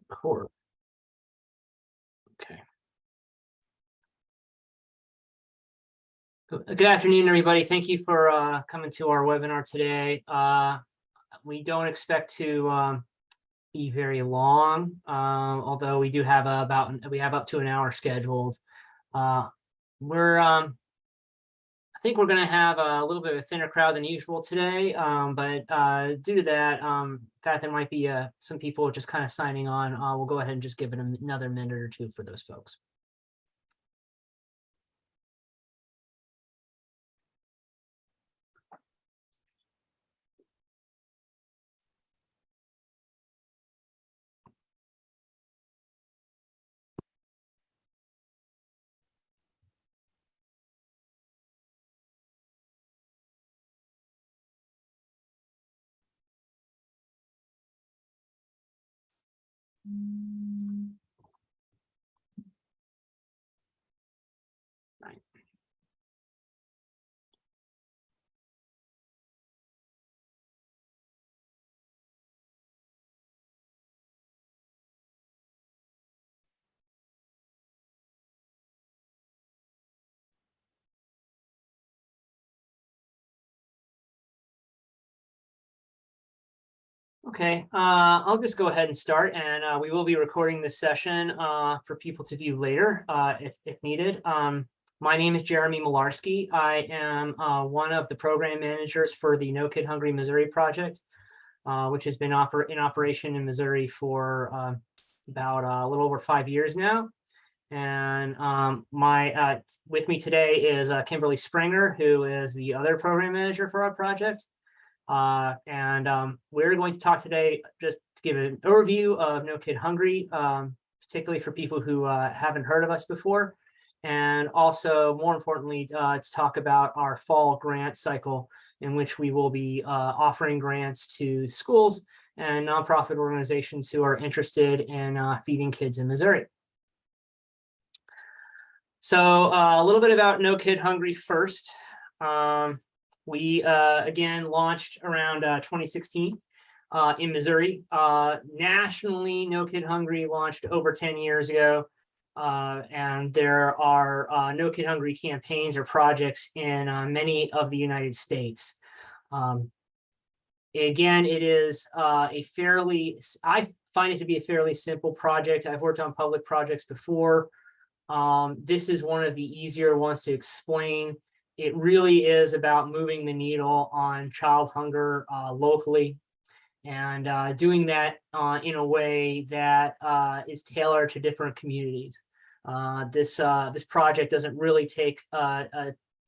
Record. Okay. Good afternoon, everybody. Thank you for coming to our webinar today. We don't expect to be very long, although we do have we have up to an hour scheduled. I think we're going to have a little bit of a thinner crowd than usual today, but due to that, in fact, there might be some people just kind of signing on. We'll go ahead and just give it another minute or two for those folks. Right. Okay, I'll just go ahead and start, and we will be recording this session for people to view later if needed. My name is Jeremy Malarski. I am one of the program managers for the No Kid Hungry Missouri project, which has been in operation in Missouri for about a little over 5 years now. And with me today is Kimberly Springer, who is the other program manager for our project. We're going to talk today just to give an overview of No Kid Hungry, particularly for people who haven't heard of us before, and also more importantly to talk about our fall grant cycle, in which we will be offering grants to schools and nonprofit organizations who are interested in feeding kids in Missouri. So a little bit about No Kid Hungry first. We again launched around 2016 in Missouri. Nationally, No Kid Hungry launched over 10 years ago, and there are No Kid Hungry campaigns or projects in many of the United States. Again, it is I find it to be a fairly simple project. I've worked on public projects before. This is one of the easier ones to explain. It really is about moving the needle on child hunger locally, and doing that in a way that is tailored to different communities. This project doesn't really take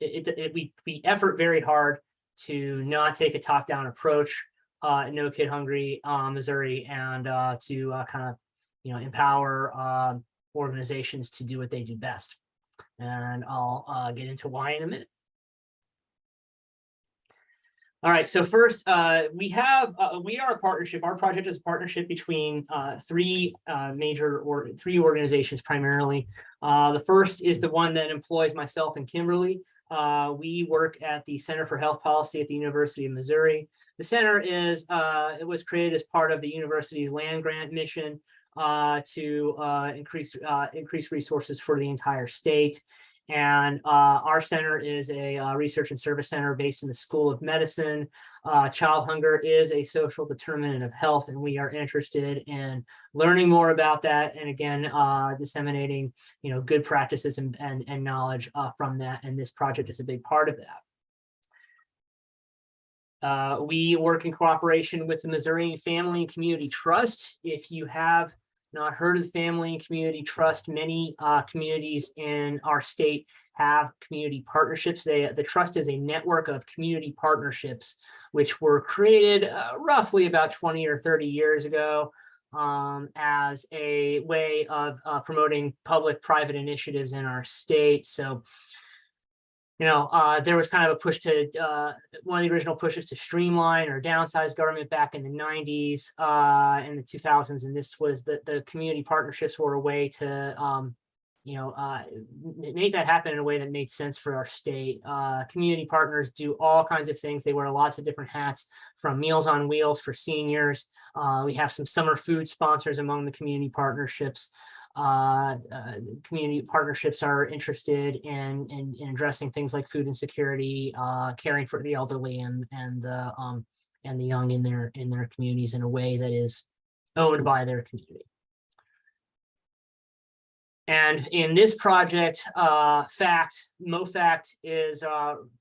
we effort very hard to not take a top-down approach in No Kid Hungry Missouri, and to kind of empower organizations to do what they do best. And I'll get into why in a minute. All right, so first, we are a partnership. Our project is a partnership between three organizations primarily. The first is the one that employs myself and Kimberly. We work at the Center for Health Policy at the University of Missouri. The center it was created as part of the university's land grant mission to increase resources for the entire state. And our center is a research and service center based in the School of Medicine. Child hunger is a social determinant of health, and we are interested in learning more about that, and again, disseminating good practices and knowledge from that. And this project is a big part of that. We work in cooperation with the Missouri Family and Community Trust. If you have not heard of the Family and Community Trust, many communities in our state have community partnerships. The trust is a network of community partnerships which were created roughly about 20 or 30 years ago as a way of promoting public-private initiatives in our state. So there was kind of a push to, one of the original pushes to streamline or downsize government back in the 90s, in the 2000s. And this was the community partnerships were a way to make that happen in a way that made sense for our state. Community partners do all kinds of things. They wear lots of different hats, from Meals on Wheels for seniors. We have some summer food sponsors among the community partnerships. Community partnerships are interested in addressing things like food insecurity, caring for the elderly and the young in their communities in a way that is owned by their community. And in this project, MoFact is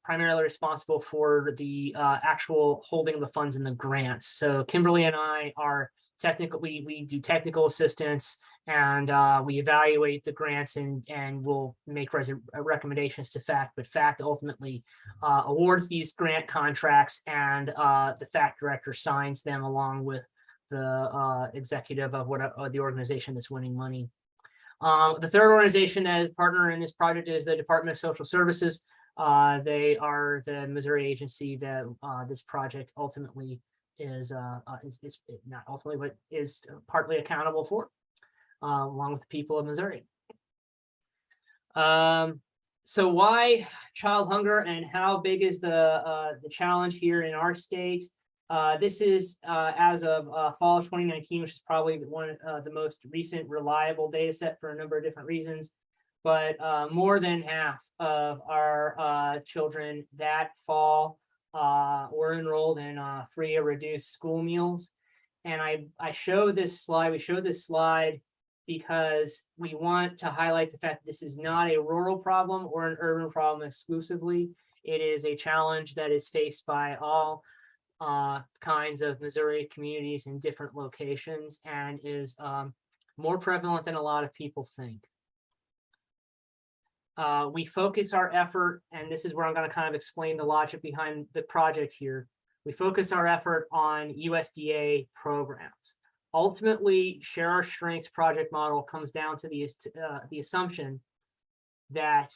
primarily responsible for the actual holding of the funds and the grants. So Kimberly and I are technical, we do technical assistance, and we evaluate the grants and we'll make recommendations to FACT, but FACT ultimately awards these grant contracts, and the FACT director signs them along with the executive of the organization that's winning money. The third organization that is a partner in this project is the Department of Social Services. They are the Missouri agency that this project ultimately is not ultimately, but is partly accountable for, along with the people of Missouri. So why child hunger, and how big is the challenge here in our state? This is as of fall of 2019, which is probably one of the most recent reliable data set for a number of different reasons. But more than half of our children that fall were enrolled in free or reduced school meals. And I show this slide, we showed this slide because we want to highlight the fact that this is not a rural problem or an urban problem exclusively. It is a challenge that is faced by all kinds of Missouri communities in different locations, and is more prevalent than a lot of people think. We focus our effort, and this is where I'm going to kind of explain the logic behind the project here. We focus our effort on USDA programs. Ultimately, Share Our Strengths project model comes down to the assumption that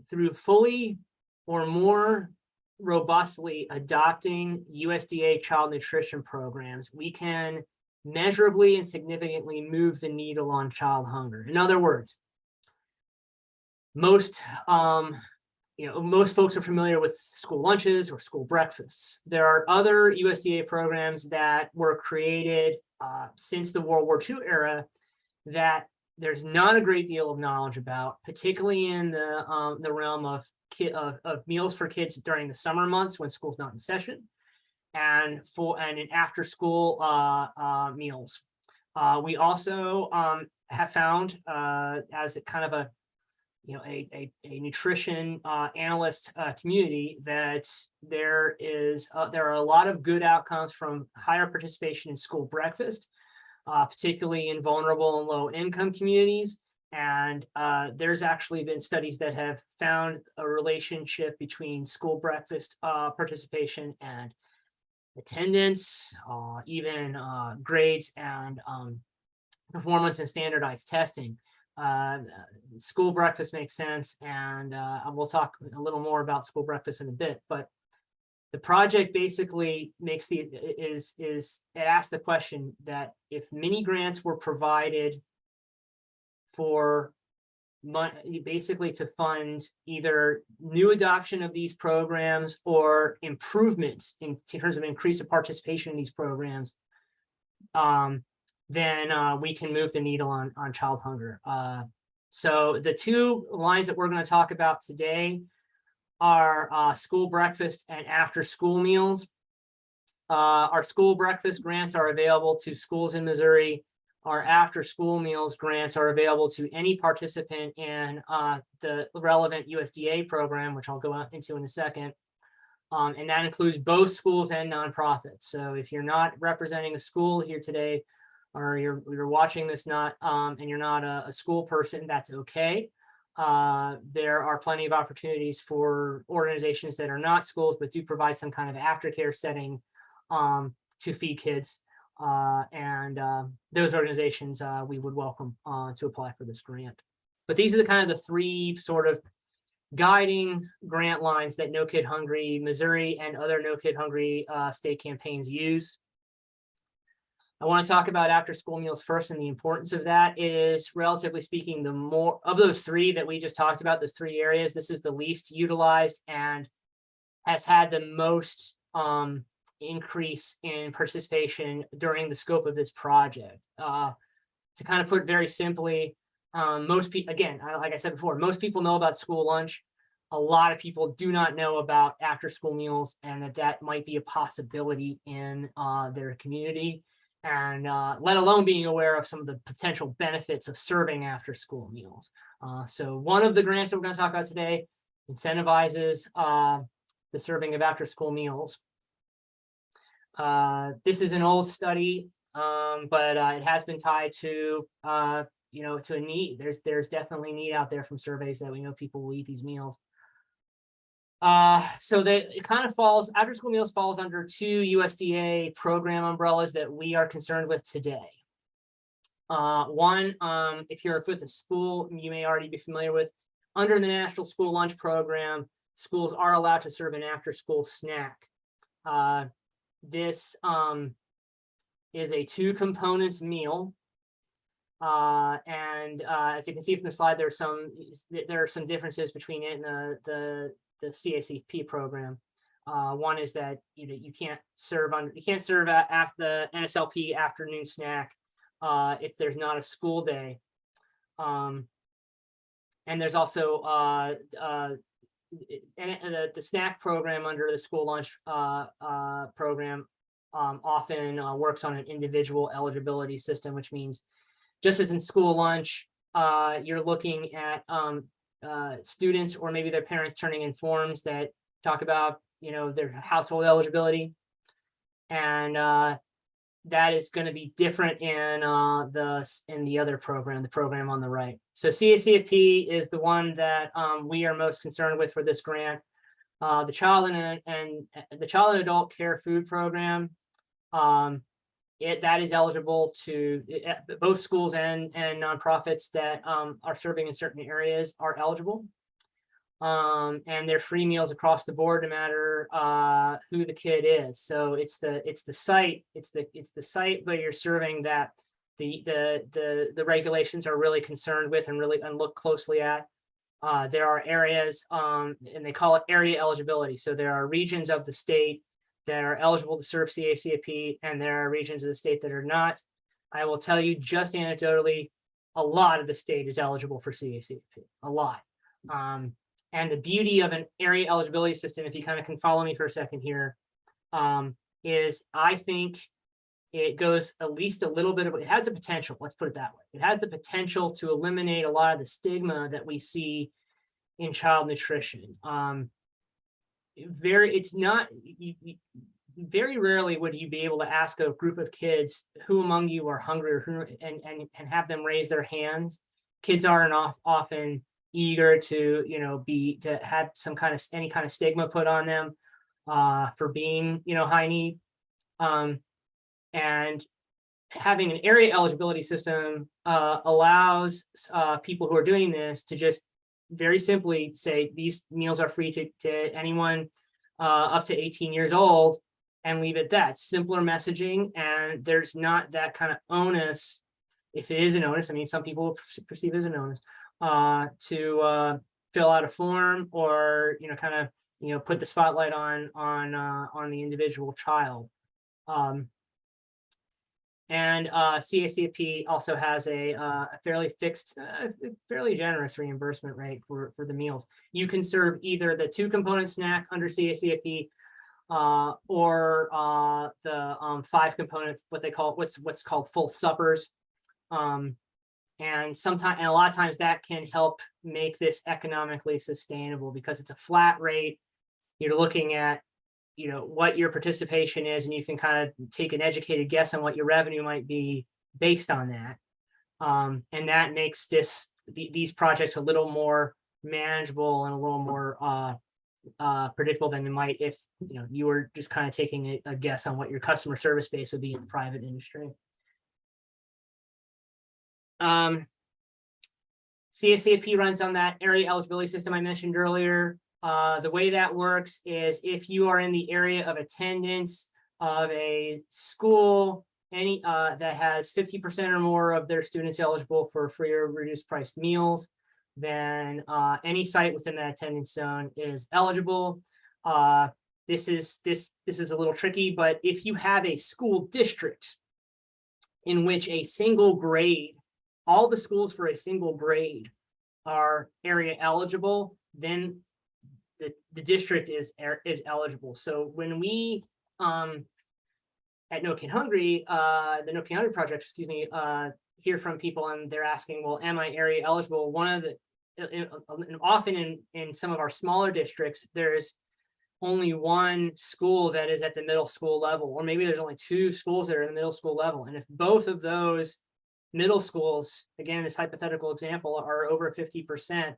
through fully or more robustly adopting USDA child nutrition programs, we can measurably and significantly move the needle on child hunger. In other words, most folks are familiar with school lunches or school breakfasts. There are other USDA programs that were created since the World War II era that there's not a great deal of knowledge about, particularly in the realm of meals for kids during the summer months when school's not in session, and in after school meals. We also have found, as a kind of a nutrition analyst community, that there are a lot of good outcomes from higher participation in school breakfast, particularly in vulnerable and low income communities. And there's actually been studies that have found a relationship between school breakfast participation and attendance, even grades and performance and standardized testing. School breakfast makes sense, and we'll talk a little more about school breakfast in a bit. But the project basically it asks the question that if mini grants were provided for basically to fund either new adoption of these programs or improvements in terms of increase of participation in these programs, then we can move the needle on child hunger. So the two lines that we're going to talk about today are school breakfast and after school meals. Our school breakfast grants are available to schools in Missouri. Our after school meals grants are available to any participant in the relevant USDA program, which I'll go into in a second. And that includes both schools and nonprofits. So if you're not representing a school here today, or you're watching this and you're not a school person, that's okay. There are plenty of opportunities for organizations that are not schools, but do provide some kind of aftercare setting to feed kids. And those organizations we would welcome to apply for this grant. But these are the three sort of guiding grant lines that No Kid Hungry Missouri and other No Kid Hungry state campaigns use. I want to talk about after-school meals first and the importance of that. It is, relatively speaking, the more of those three that we just talked about, those three areas, this is the least utilized and has had the most increase in participation during the scope of this project. To kind of put it very simply, most people, again, like I said before, most people know about school lunch. A lot of people do not know about after-school meals, and that might be a possibility in their community, and let alone being aware of some of the potential benefits of serving after-school meals. So one of the grants that we're going to talk about today incentivizes the serving of after-school meals. This is an old study, but it has been tied to to a need. There's definitely need out there from surveys that we know people will eat these meals. So it kind of falls, after school meals falls under two USDA program umbrellas that we are concerned with today. One, if you're with a school, you may already be familiar with, under the National School Lunch Program, schools are allowed to serve an after school snack. This is a 2-component meal. As you can see from the slide, there are some differences between it and the CACFP program. One is that you can't serve at the NSLP afternoon snack if there's not a school day. And there's also the snack program under the school lunch program often works on an individual eligibility system, which means just as in school lunch, you're looking at students or maybe their parents turning in forms that talk about their household eligibility, and that is going to be different in the other program, the program on the right. So CACFP is the one that we are most concerned with for this grant. The Child and Adult Care Food Program, that is eligible to both schools and nonprofits that are serving in certain areas are eligible. And they're free meals across the board, no matter who the kid is. So it's the site where you're serving that the regulations are really concerned with and look closely at. There are areas, and they call it area eligibility. So there are regions of the state that are eligible to serve CACFP, and there are regions of the state that are not. I will tell you just anecdotally, a lot of the state is eligible for CACFP, a lot. And the beauty of an area eligibility system, if you kind of can follow me for a second here, is I think it goes at least a little bit of, it has the potential, let's put it that way. It has the potential to eliminate a lot of the stigma that we see in child nutrition. Very rarely would you be able to ask a group of kids who among you are hungry or and have them raise their hands. Kids aren't often eager to have any kind of stigma put on them for being high need, and having an area eligibility system allows people who are doing this to just very simply say these meals are free to anyone up to 18 years old, and leave it at that. Simpler messaging, and there's not that kind of onus, if it is an onus. I mean, some people perceive it as an onus to fill out a form or put the spotlight on the individual child. And CACFP also has a fairly fixed, fairly generous reimbursement rate for the meals. You can serve either the 2-component snack under CACFP or the 5-component, what's called full suppers. And sometimes, and a lot of times, that can help make this economically sustainable because it's a flat rate. You're looking at what your participation is, and you can kind of take an educated guess on what your revenue might be based on that. And that makes these projects a little more manageable and a little more predictable than it might if you were just kind of taking a guess on what your customer service base would be in the private industry. CACFP runs on that area eligibility system I mentioned earlier. The way that works is if you are in the area of attendance of a school any that has 50% or more of their students eligible for free or reduced priced meals, then any site within that attendance zone is eligible. This is a little tricky, but if you have a school district in which a single grade, all the schools for a single grade are area eligible, then the district is eligible. So when we at No Kid Hungry, the No Kid Hungry project, excuse me, hear from people and they're asking, well, am I area eligible? One of the often in some of our smaller districts, there's only one school that is at the middle school level, or maybe there's only two schools that are in the middle school level. And if both of those middle schools, again, this hypothetical example, are over 50%,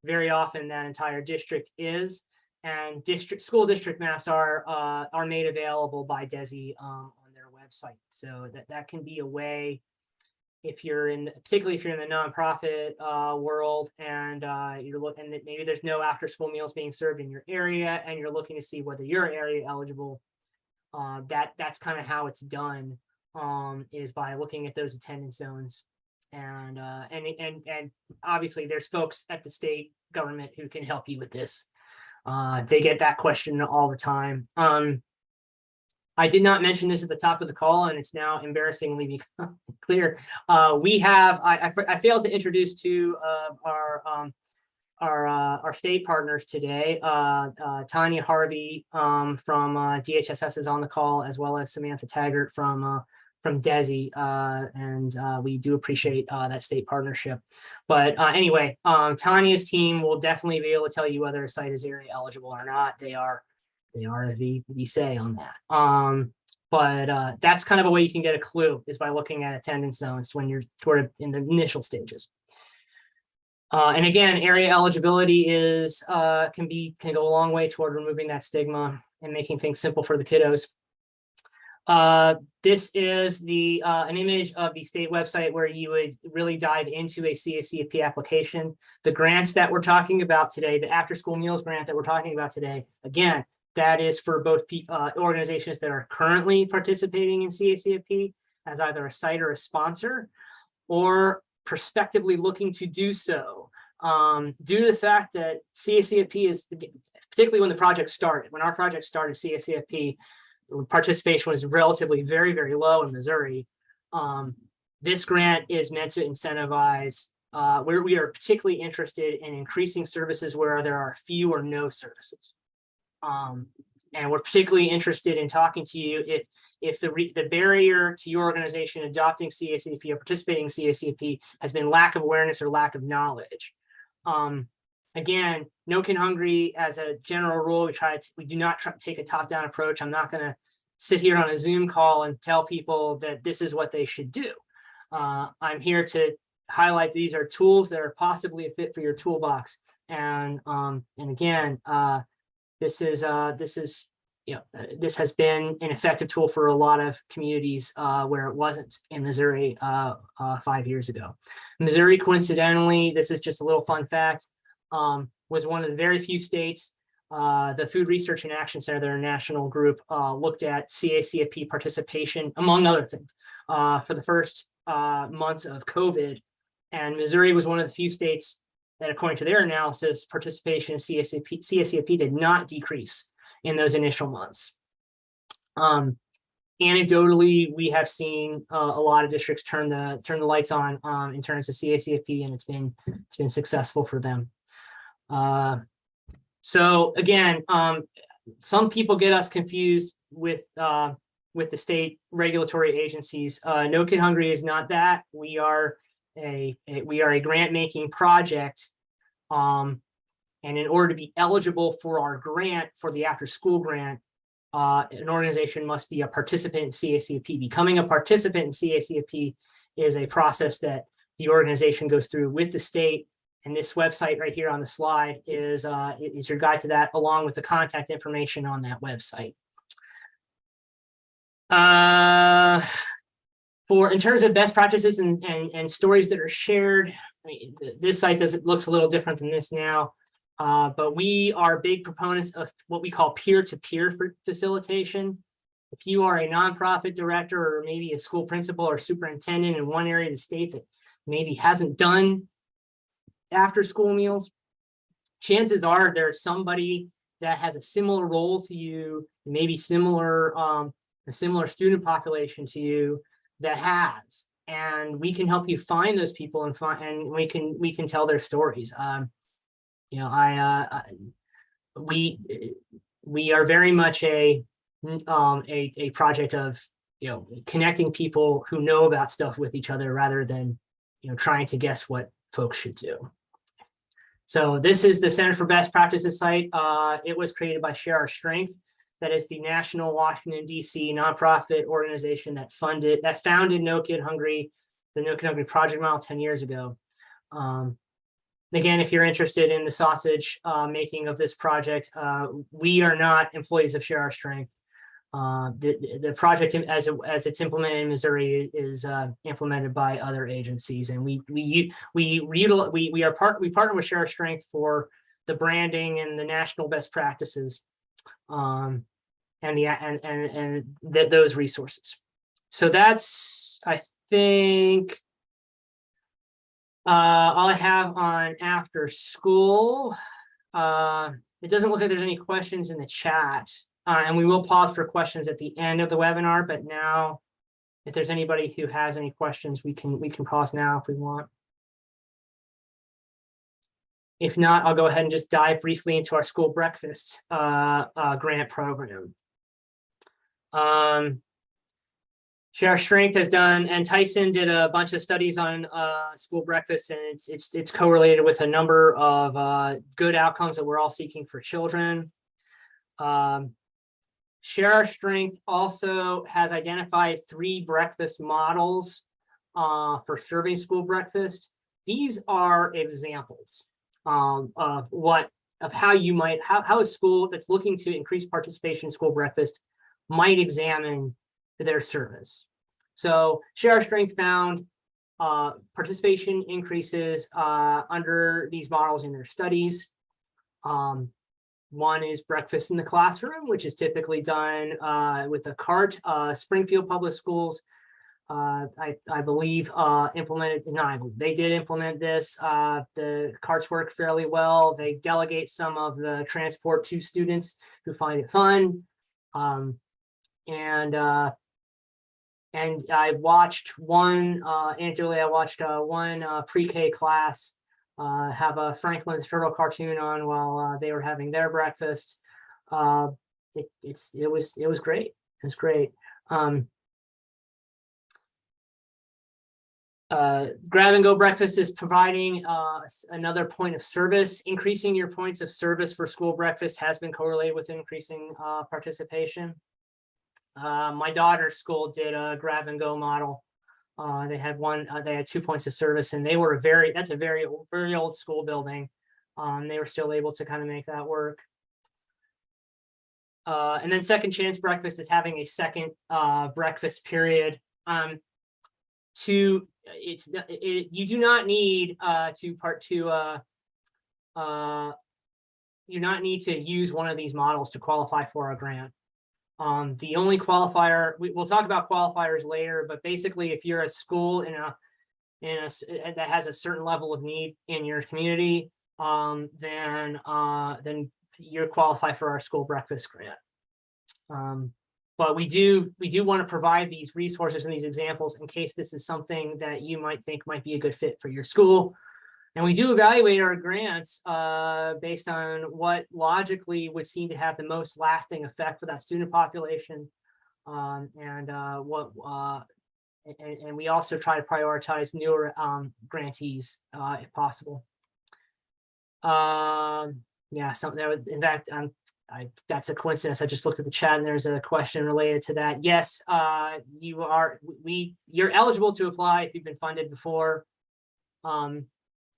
very often that entire district is. And school district maps are made available by DESE on their website. So that can be a way, if you're particularly if you're in the nonprofit world and you're looking that maybe there's no after school meals being served in your area and you're looking to see whether you're area eligible, that's kind of how it's done, is by looking at those attendance zones. And obviously there's folks at the state government who can help you with this. They get that question all the time. I did not mention this at the top of the call, and it's now embarrassingly become clear. We have, I failed to introduce to our state partners today. Tanya Harvey from DHSS is on the call, as well as Samantha Taggart from DESE, and we do appreciate that state partnership. But anyway, Tanya's team will definitely be able to tell you whether a site is area eligible or not. They are the say on that. But that's kind of a way you can get a clue, is by looking at attendance zones when you're sort of in the initial stages. And again, area eligibility is can go a long way toward removing that stigma and making things simple for the kiddos. This is an image of the state website where you would really dive into a CACFP application. The grants that we're talking about today, the after school meals grant that we're talking about today, again, that is for both organizations that are currently participating in CACFP as either a site or a sponsor, or prospectively looking to do so. Due to the fact that CACFP is, particularly when the project started, when our project started, CACFP participation was relatively very, very low in Missouri. This grant is meant to incentivize where we are particularly interested in increasing services where there are few or no services. And we're particularly interested in talking to you if the barrier to your organization adopting CACFP or participating in CACFP has been lack of awareness or lack of knowledge. Again, No Kid Hungry, as a general rule, we do not take a top-down approach. I'm not going to sit here on a Zoom call and tell people that this is what they should do. I'm here to highlight these are tools that are possibly a fit for your toolbox. And again, this has been an effective tool for a lot of communities where it wasn't in Missouri 5 years ago. Missouri, coincidentally, this is just a little fun fact, was one of the very few states. The Food Research and Action Center, their national group, looked at CACFP participation, among other things, for the first months of COVID. And Missouri was one of the few states that, according to their analysis, participation in CACFP did not decrease in those initial months. Anecdotally, we have seen a lot of districts turn the lights on in terms of CACFP, and it's been successful for them. So again, some people get us confused with the state regulatory agencies. No Kid Hungry is not that. We are a grant making project, and in order to be eligible for our grant, for the after school grant, an organization must be a participant in CACFP. Becoming a participant in CACFP is a process that the organization goes through with the state. And this website right here on the slide is your guide to that, along with the contact information on that website. In terms of best practices and stories that are shared, I mean, this site looks a little different than this now, but we are big proponents of what we call peer-to-peer facilitation. If you are a nonprofit director or maybe a school principal or superintendent in one area of the state that maybe hasn't done after school meals, chances are there's somebody that has a similar role to you, maybe similar, a similar student population to you that has, and we can help you find those people and we can tell their stories. You know, we are very much a project of, you know, connecting people who know about stuff with each other rather than, you know, trying to guess what folks should do. So this is the Center for Best Practices site. It was created by Share Our Strength. That is the national Washington, D.C. nonprofit organization that founded No Kid Hungry, the No Kid Hungry project model 10 years ago. Again, if you're interested in the sausage making of this project, we are not employees of Share Our Strength. The project as it's implemented in Missouri is implemented by other agencies, and we partner with Share Our Strength for the branding and the national best practices, and those resources. So that's, I think, all I have on after school. It doesn't look like there's any questions in the chat. And we will pause for questions at the end of the webinar, but now, if there's anybody who has any questions, we can pause now if we want. If not, I'll go ahead and just dive briefly into our school breakfast grant program. Share Our Strength has done, and Tyson did a bunch of studies on school breakfast, and it's correlated with a number of good outcomes that we're all seeking for children. Share Our Strength also has identified 3 breakfast models for serving school breakfast. These are examples of how a school that's looking to increase participation in school breakfast might examine their service. So Share Our Strength found participation increases under these models in their studies. One is breakfast in the classroom, which is typically done with a cart. Springfield Public Schools, I believe, they did implement this. The carts work fairly well. They delegate some of the transport to students who find it fun. And I watched one, anecdotally, I watched one pre-K class have a Franklin Turtle cartoon on while they were having their breakfast. It was great. It was great. Grab and Go Breakfast is providing another point of service. Increasing your points of service for school breakfast has been correlated with increasing participation. My daughter's school did a grab and go model. They had 2 points of service, and that's a very old school building. They were still able to kind of make that work. And then Second Chance Breakfast is having a second breakfast period. You do not need to use one of these models to qualify for a grant. The only qualifier, we'll talk about qualifiers later, but basically if you're a school that has a certain level of need in your community, then you qualify for our school breakfast grant. But we do want to provide these resources and these examples in case this is something that you might think might be a good fit for your school. And we do evaluate our grants based on what logically would seem to have the most lasting effect for that student population, and we also try to prioritize newer grantees if possible. Yeah, in fact, that's a coincidence. I just looked at the chat and there's a question related to that. Yes, you're eligible to apply if you've been funded before.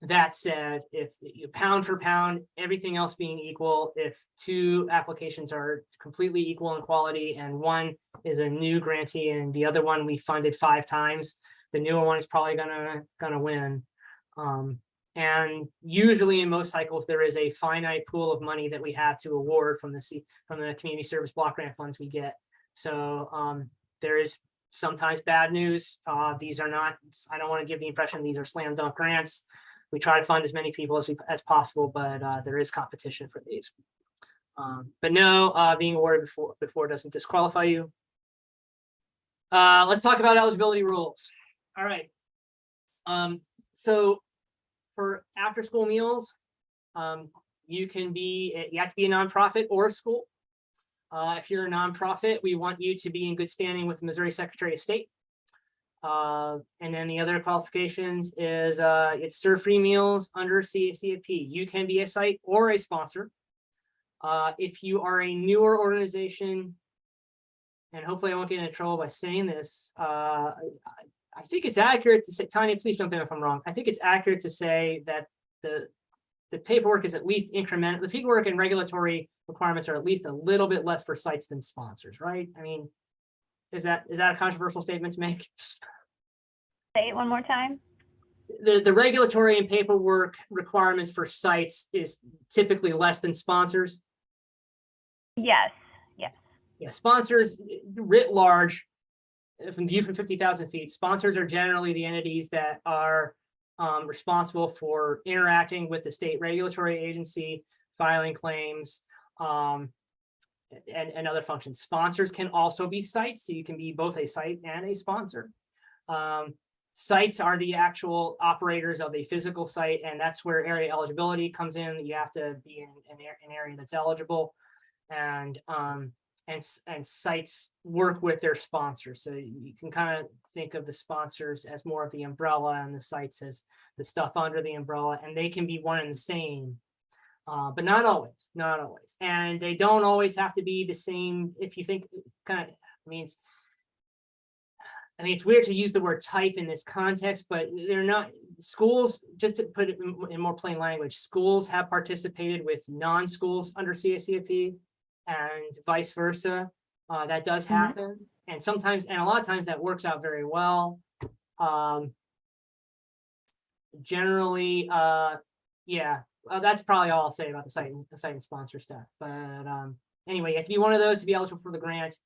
That said, if pound for pound, everything else being equal, if 2 applications are completely equal in quality and one is a new grantee and the other one we funded 5 times, the newer one is probably gonna win. And usually in most cycles, there is a finite pool of money that we have to award from the community service block grant funds we get. So there is sometimes bad news. These are not, I don't want to give the impression these are slam dunk grants. We try to fund as many people as possible, but there is competition for these. But no, being awarded before doesn't disqualify you. Let's talk about eligibility rules. All right. So for after school meals, you have to be a nonprofit or a school. If you're a nonprofit, we want you to be in good standing with the Missouri Secretary of State. And then the other qualifications is it's serve free meals under CACFP. You can be a site or a sponsor. If you are a newer organization, and hopefully I won't get into trouble by saying this, I think it's accurate to say, Tanya, please jump in if I'm wrong. I think it's accurate to say that the paperwork is at least incremental. The paperwork and regulatory requirements are at least a little bit less for sites than sponsors, right? I mean, is that a controversial statement to make? Say it one more time. The regulatory and paperwork requirements for sites is typically less than sponsors. Yes. Yeah, sponsors writ large, from viewed from 50,000 feet, sponsors are generally the entities that are responsible for interacting with the state regulatory agency, filing claims, and other functions. Sponsors can also be sites, so you can be both a site and a sponsor. Sites are the actual operators of a physical site, and that's where area eligibility comes in. You have to be in an area that's eligible, and sites work with their sponsors. So you can kind of think of the sponsors as more of the umbrella and the sites as the stuff under the umbrella, and they can be one and the same, but not always. And they don't always have to be the same. If you think kind of, I mean, it's weird to use the word type in this context, but they're not. Schools, just to put it in more plain language, schools have participated with non-schools under CACFP and vice versa. That does happen. And sometimes, and a lot of times that works out very well. Generally, yeah, that's probably all I'll say about the site and sponsor stuff. But anyway, you have to be one of those to be eligible for the grant.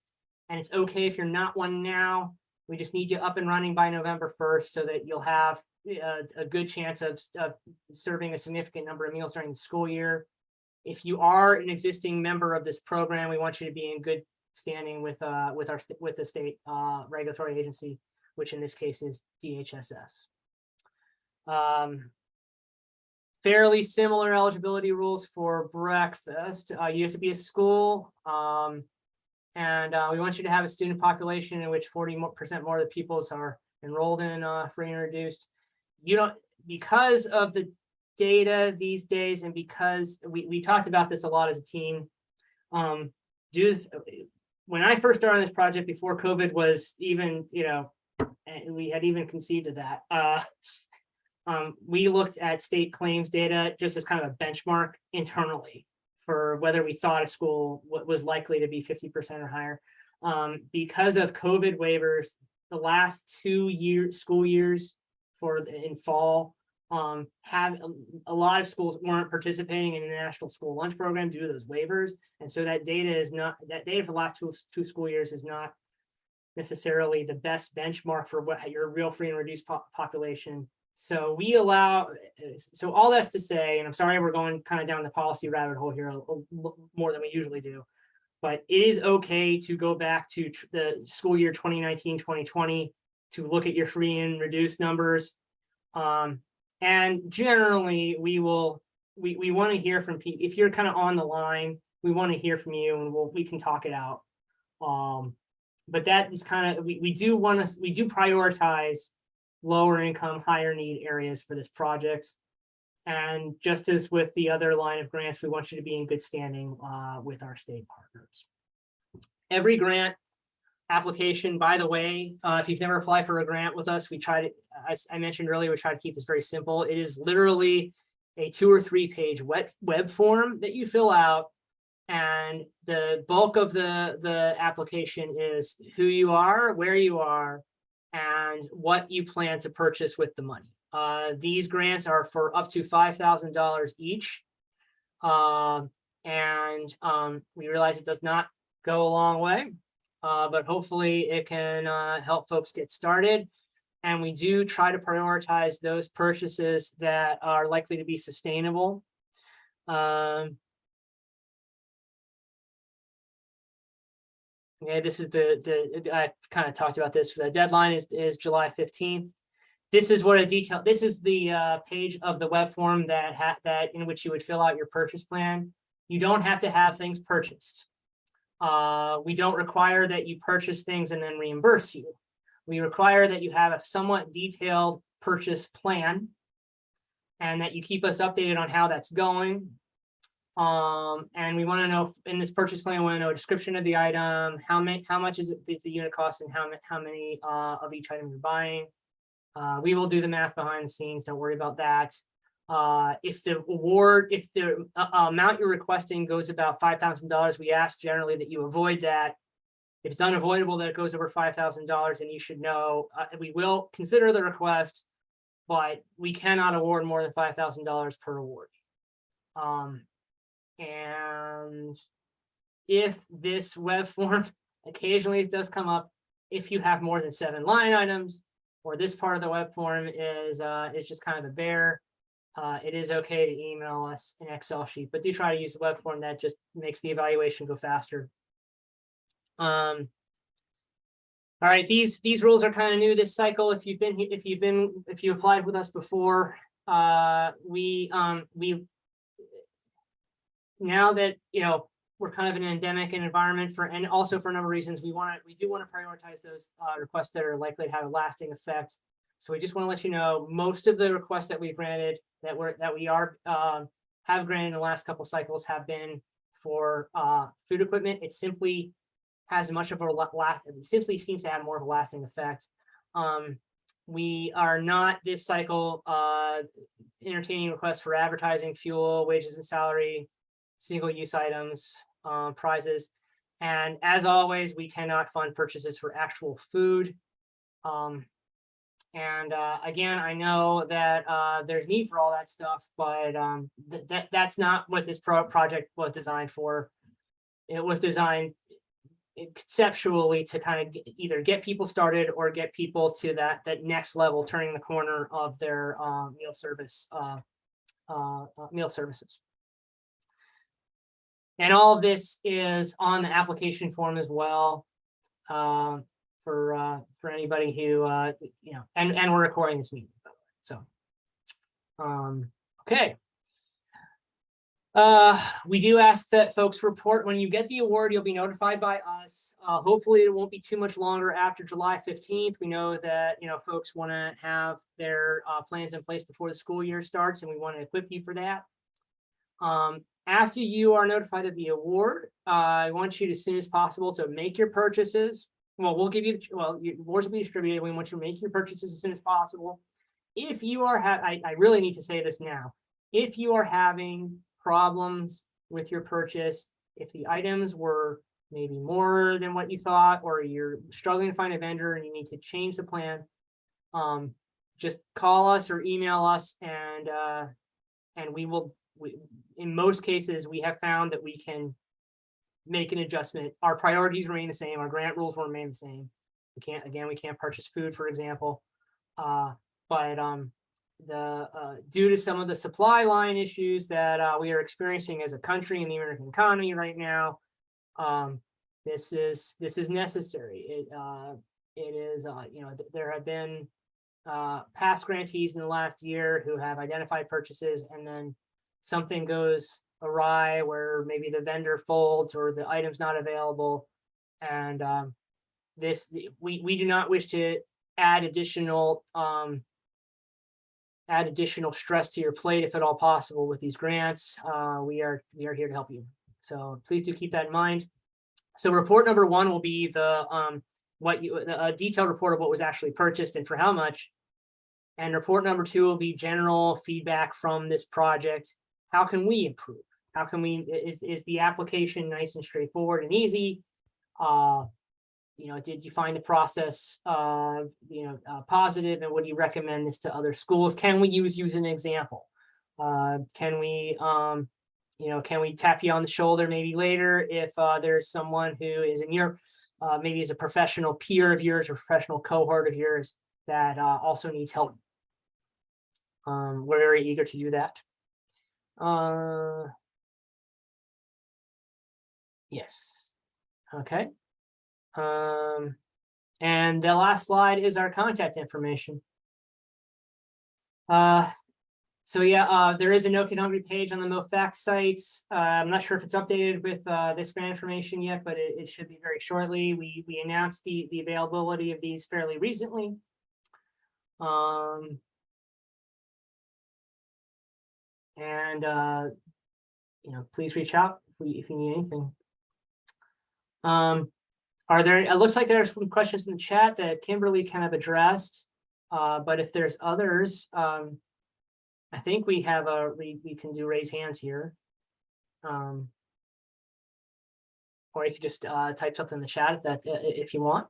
And it's okay if you're not one now. We just need you up and running by November 1st so that you'll have a good chance of serving a significant number of meals during the school year. If you are an existing member of this program, we want you to be in good standing with the state regulatory agency, which in this case is DHSS. Fairly similar eligibility rules for breakfast. You have to be a school, and we want you to have a student population in which 40% more of the pupils are enrolled in free and reduced. You don't, because of the data these days, and because we talked about this a lot as a team, when I first started on this project before COVID was even, we had even conceived of that, we looked at state claims data just as kind of a benchmark internally for whether we thought a school was likely to be 50% or higher. Because of COVID waivers, the last 2 school years in fall, have a lot of schools weren't participating in the National School Lunch Program due to those waivers, and so that data for the last two school years is not necessarily the best benchmark for what your real free and reduced population. So we allow. So all that's to say, and I'm sorry we're going kind of down the policy rabbit hole here more than we usually do, but it is okay to go back to the school year 2019-2020 to look at your free and reduced numbers. And generally, we want to hear from people. If you're kind of on the line, we want to hear from you, and we can talk it out. But that is kind of we do prioritize lower income, higher need areas for this project. And just as with the other line of grants, we want you to be in good standing with our state partners. Every grant application, by the way, if you've never applied for a grant with us, we try to, as I mentioned earlier, we try to keep this very simple. It is literally a 2 or 3 page web form that you fill out, and the bulk of the application is who you are, where you are, and what you plan to purchase with the money. These grants are for up to $5,000 each, and we realize it does not go a long way. but hopefully it can help folks get started. And we do try to prioritize those purchases that are likely to be sustainable. Okay, this is I kind of talked about this. The deadline is July 15th. This is what this is the page of the web form that in which you would fill out your purchase plan. You don't have to have things purchased. We don't require that you purchase things and then reimburse you. We require that you have a somewhat detailed purchase plan and that you keep us updated on how that's going. And we want to know in this purchase plan, we want to know a description of the item, how much is the unit cost, and how many of each item you're buying. We will do the math behind the scenes. Don't worry about that. If the amount you're requesting goes about $5,000, we ask generally that you avoid that. If it's unavoidable that it goes over $5,000, then you should know we will consider the request, but we cannot award more than $5,000 per award. And if this web form occasionally it does come up, if you have more than 7 line items, or this part of the web form is just kind of a bare, it is okay to email us an Excel sheet, but do try to use the web form. That just makes the evaluation go faster. All right, these rules are kind of new this cycle. If you applied with us before, we now that we're kind of in an endemic environment and also for a number of reasons, we do want to prioritize those requests that are likely to have a lasting effect. So we just want to let you know most of the requests that we've granted have granted in the last couple cycles have been for food equipment. It simply has much of it simply seems to have more of a lasting effect. We are not this cycle entertaining requests for advertising, fuel, wages and salary, single-use items, prizes, and as always, we cannot fund purchases for actual food. Again, I know that there's need for all that stuff, but that's not what this project was designed for. It was designed conceptually to kind of either get people started or get people to that next level, turning the corner of their meal services. And all of this is on the application form as well, for anybody who and we're recording this meeting, by the way. So okay. We do ask that folks report when you get the award. You'll be notified by us. Hopefully it won't be too much longer after July 15th. We know that folks want to have their plans in place before the school year starts, and we want to equip you for that. After you are notified of the award, I want you to, as soon as possible, to make your purchases. Well, we'll give you your awards will be distributed. We want you to make your purchases as soon as possible. If you are I really need to say this now. If you are having problems with your purchase, if the items were maybe more than what you thought, or you're struggling to find a vendor and you need to change the plan, just call us or email us, and we will. In most cases, we have found that we can make an adjustment. Our priorities remain the same. Our grant rules will remain the same. We can't purchase food, for example. But due to some of the supply line issues that we are experiencing as a country in the American economy right now, this is necessary. It is there have been past grantees in the last year who have identified purchases, and then something goes awry where maybe the vendor folds or the item's not available, and we do not wish to add additional stress to your plate if at all possible with these grants. We are here to help you, so please do keep that in mind. So report number 1 will be a detailed report of what was actually purchased and for how much, and report number 2 will be general feedback from this project. How can we improve? How can we, is the application nice and straightforward and easy? Did you find the process positive, and would you recommend this to other schools? Can we use an example? Can we tap you on the shoulder maybe later if there's someone who is in your maybe is a professional peer of yours or professional cohort of yours that also needs help. We're very eager to do that. Yes. Okay. And the last slide is our contact information. So yeah, there is a No Kid Hungry page on the MoFact sites. I'm not sure if it's updated with this grant information yet, but it should be very shortly. We announced the availability of these fairly recently. You know, please reach out if you need anything. Are there? It looks like there are some questions in the chat that Kimberly kind of addressed, but if there's others, I think we have we can do raise hands here, or you could just type something in the chat if you want.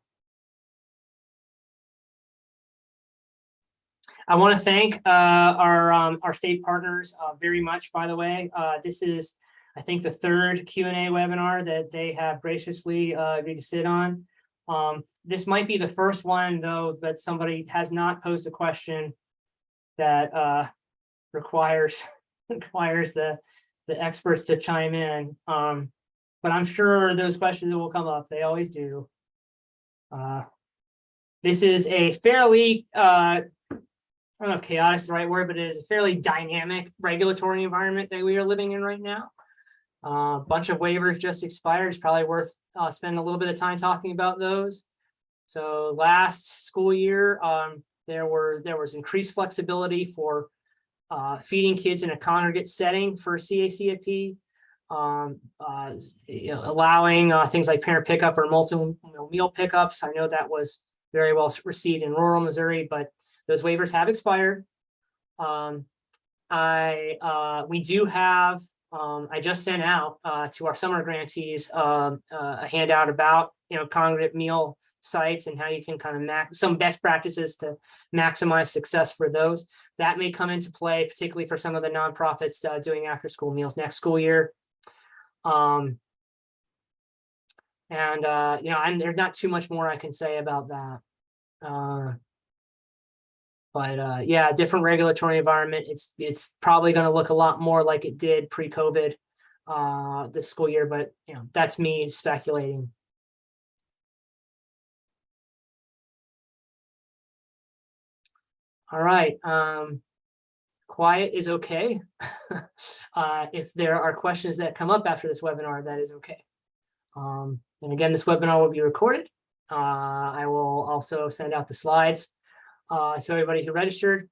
I want to thank our state partners very much. By the way, this is, I think, the third Q&A webinar that they have graciously agreed to sit on. This might be the first one, though, that somebody has not posed a question that requires the experts to chime in. But I'm sure those questions will come up. They always do. This is a fairly I don't know if chaotic is the right word, but it is a fairly dynamic regulatory environment that we are living in right now. A bunch of waivers just expired. It's probably worth spending a little bit of time talking about those. So last school year, there was increased flexibility for feeding kids in a congregate setting for CACFP, allowing things like parent pickup or multiple meal pickups. I know that was very well received in rural Missouri, but those waivers have expired. We do have, I just sent out to our summer grantees a handout about congregate meal sites and how you can kind of some best practices to maximize success for those. That may come into play, particularly for some of the nonprofits doing after school meals next school year. There's not too much more I can say about that. But yeah, different regulatory environment. It's probably going to look a lot more like it did pre-COVID this school year, but that's me speculating. All right. Quiet is okay. If there are questions that come up after this webinar, that is okay. And again, this webinar will be recorded. I will also send out the slides to everybody who registered.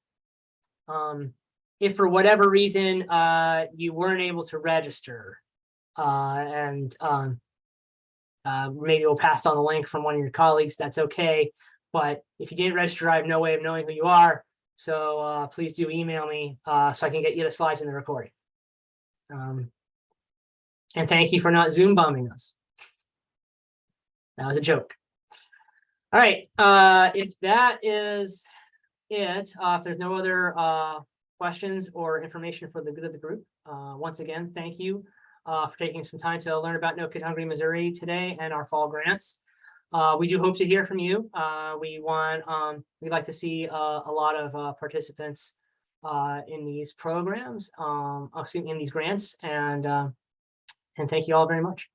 If for whatever reason you weren't able to register, and maybe we'll pass on the link from one of your colleagues, that's okay. But if you didn't register, I have no way of knowing who you are. So please do email me so I can get you the slides in the recording. And thank you for not Zoom bombing us. That was a joke. All right. If that is it, if there's no other questions or information for the good of the group, once again, thank you for taking some time to learn about No Kid Hungry Missouri today and our fall grants. We do hope to hear from you. We'd like to see a lot of participants in these programs, in these grants, and thank you all very much.